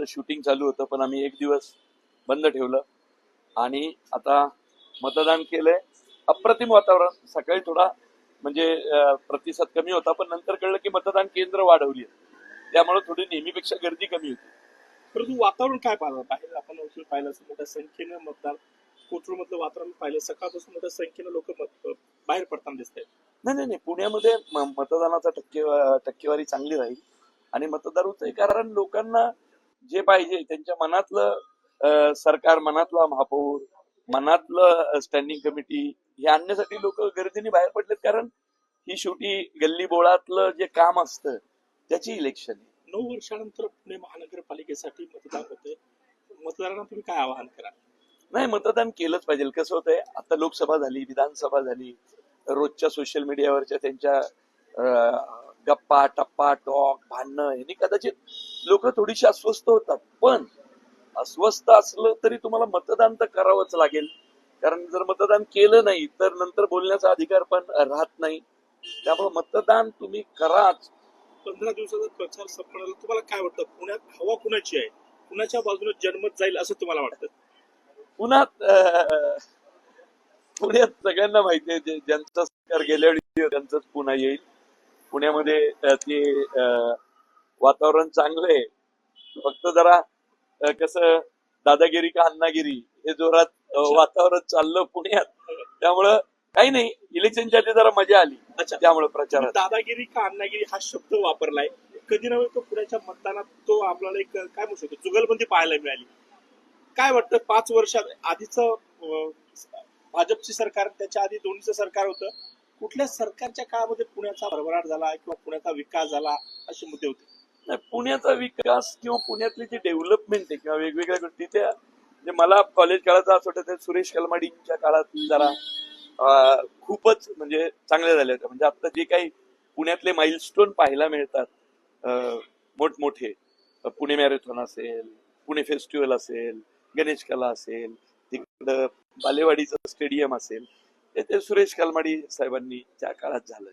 आमचं शूटिंग चालू होतं, पण आम्ही एक दिवस बंद ठेवलं आणि आता मतदान केलंय. अप्रतिम वातावरण. सकाळी थोडा म्हणजे प्रतिसाद कमी होता, पण नंतर कळलं की मतदान केंद्र वाढवली, त्यामुळे थोडी नेहमीपेक्षा गर्दी कमी होती. परंतु वातावरण काय पाहिलं बाहेर आपण पाहिलं असं मोठ्या संख्येनं मतदान कोथरूड मधलं वातावरण पाहिलं, सकाळपासून मोठ्या संख्येनं लोक बाहेर पडताना दिसत आहेत. नाही, पुण्यामध्ये मतदानाचा टक्केवारी चांगली राहील आणि मतदार होतंय, कारण लोकांना जे पाहिजे त्यांच्या मनातलं सरकार, मनातला महापौर, मनातलं स्टँडिंग कमिटी हे आणण्यासाठी लोक गर्दीने बाहेर पडलेत. कारण ही शेवटी गल्ली बोळातलं जे काम असतं त्याची इलेक्शन आहे. 9 वर्षानंतर पुणे महानगरपालिकेसाठी मतदान होते. मतदारांना तुम्ही काय आवाहन कराल? नाही, मतदान केलंच पाहिजे. कसं होतंय, आता लोकसभा झाली, विधानसभा झाली, रोजच्या सोशल मीडियावरच्या त्यांच्या गप्पा टप्पा टॉक भांडणं यांनी कदाचित लोक थोडीशी अस्वस्थ होतात. पण अस्वस्थ असलं तरी तुम्हाला मतदान तर करावंच लागेल, कारण जर मतदान केलं नाही तर नंतर बोलण्याचा अधिकार पण राहत नाही. त्यामुळे मतदान तुम्ही कराच. 15 दिवसाचा प्रचार संपण्याला तुम्हाला काय वाटतं? पुण्यात हवा कुणाची आहे? कुणाच्या बाजूने जनमत जाईल असं तुम्हाला वाटतं? पुण्यात सगळ्यांना माहिती आहे, ज्यांचं सरकार गेल्या वेळी त्यांचंच पुन्हा येईल. पुण्यामध्ये ते वातावरण चांगलं आहे. फक्त जरा कसं दादागिरी का अण्णागिरी हे जोरात वातावरण चाललं पुण्यात, त्यामुळं काही नाही. इलेक्शनच्या आधी जरा मजा आली. त्यामुळे प्रचारात दादागिरी का अण्णागिरी हा शब्द वापरलाय. कधी नव्हे तो पुण्याच्या मतदानात तो आपल्याला एक काय म्हणू शकतो जुगलबंदी पाहायला मिळाली. काय वाटतं 5 वर्षात आधीचं भाजपची सरकार, त्याच्या आधी दोन्हीचं सरकार होतं, कुठल्या सरकारच्या काळामध्ये पुण्याचा भरभराट झाला किंवा पुण्याचा विकास झाला असे मुद्दे होते? नाही, पुण्याचा विकास किंवा पुण्यातली जी डेव्हलपमेंट आहे किंवा वेगवेगळ्या गोष्टी त्या म्हणजे मला कॉलेज काळाचा असं वाटतं सुरेश कलमाडींच्या काळात जरा खूपच म्हणजे चांगले झाले होते. म्हणजे आता जे काही पुण्यातले माइलस्टोन पाहायला मिळतात मोठमोठे, पुणे मॅरेथॉन असेल, पुणे फेस्टिवल असेल, गणेश कला असेल, तिकडं बालेवाडीचं स्टेडियम असेल, ते सुरेश कलमाडी साहेबांनी त्या काळात झालं.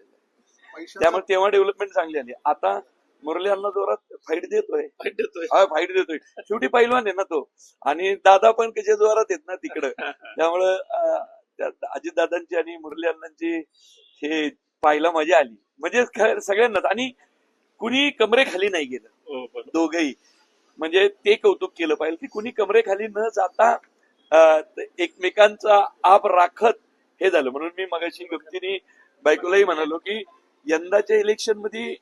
त्यामुळे तेव्हा डेव्हलपमेंट चांगली झाली. आता मुरली अण्णा जोरात फाईट देतोय. शेवटी पैलवान आहे ना तो, आणि दादा पण कसे जोरात आहेत ना तिकडं. त्यामुळं अजितदादांची आणि मुरली अण्णांची हे पाहायला मजा आली. म्हणजे सगळ्यांनाच, आणि कुणी कमरेखाली नाही गेलं दोघही. म्हणजे ते कौतुक केलं पाहिजे की कुणी कमरेखाली न जाता एकमेकांचा आप राखत हे झालं. म्हणून मी मगाशी गमतीने बायकोलाही म्हणालो की यंदाच्या इलेक्शन मध्ये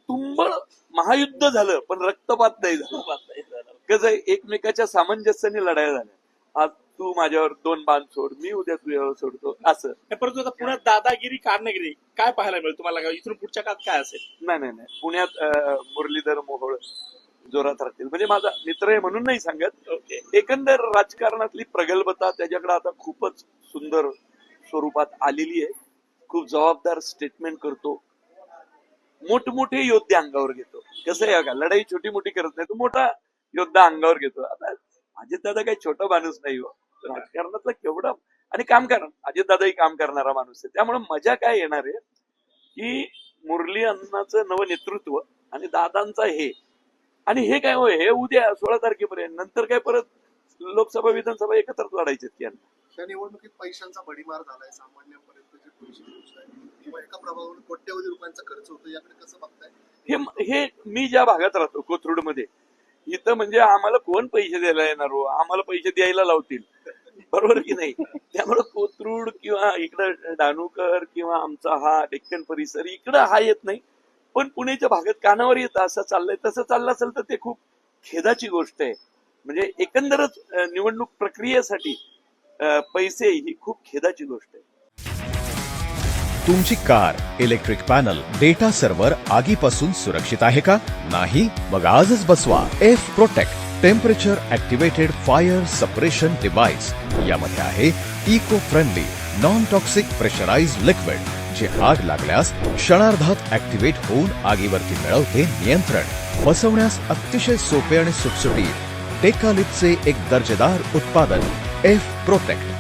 तुंबळ महायुद्ध झालं पण रक्तपात नाही झालं. कसं एकमेकाच्या सामंजस्याने लढाया झाल्या. आज तू माझ्यावर 2 बाण सोड, मी उद्या तुझ्यावर सोडतो असं. परंतु आता पुण्यात दादागिरी काढण्यागिरी काय पाहायला मिळेल तुम्हाला? इथून पुढच्या काळात काय असेल? नाही, पुण्यात मुरलीधर मोहोळ जोरात राहतील. म्हणजे माझा मित्र आहे म्हणून नाही सांगत. एकंदर राजकारणातली प्रगल्भता त्याच्याकडे आता खूपच सुंदर स्वरूपात आलेली आहे. खूप जबाबदार स्टेटमेंट करतो, मोठमोठे योद्धे अंगावर घेतो. कसं आहे का, लढाई छोटी मोठी करत नाही, तो मोठा योद्धा अंगावर घेतो. आता अजितदादा काही छोटा माणूस नाही हो, राजकारणातला केवढा आणि काम करणार. अजितदादाही काम करणारा माणूस आहे. त्यामुळे मजा काय येणार आहे की मुरली अण्णाचं नवं नेतृत्व आणि दादांचा हे, आणि हे काय होय, हे उद्या 16 तारखेपर्यंत, नंतर काय परत लोकसभा विधानसभा एकत्रच लढायचे. त्या निवडणुकीत पैशांचा भडीमार झालाय. सामान्यपर्यंतचे पैसे किंवा एका प्रभावावर कोट्यवधी रुपयांचा खर्च होतो, याकडे कसं बघताय? हे मी ज्या भागात राहतो कोथरूड मध्ये, इथं म्हणजे आम्हाला कोण पैसे द्यायला येणार हो, आम्हाला पैसे द्यायला लावतील, बरोबर की नाही? त्यामुळे कोथरूड किंवा इकडं डाणूकर किंवा आमचा हा डेक्कन परिसर इकडं हा येत नाही. पण पुण्याच्या भागात कानावर येतं असं चाललंय. तसं चाललं असेल तर ते खूप खेदाची गोष्ट आहे. म्हणजे एकंदरच निवडणूक प्रक्रियेसाठी पैसे ही खूप खेदाची गोष्ट आहे. तुमची car, electric panel, data server आगीपासून सुरक्षित आहे का? नाही? मग आजच बसवा F protect temperature activated fire suppression device. यामध्ये आहे eco friendly non toxic pressurised liquid, जे आग लागल्यास क्षणार्धात ऍक्टिव्हेट होऊन आगीवरती मिळवते नियंत्रण. बसवण्यास अतिशय सोपे आणि सुटसुटीत टेकालिपचे एक दर्जेदार उत्पादन एफ प्रोटेक्ट.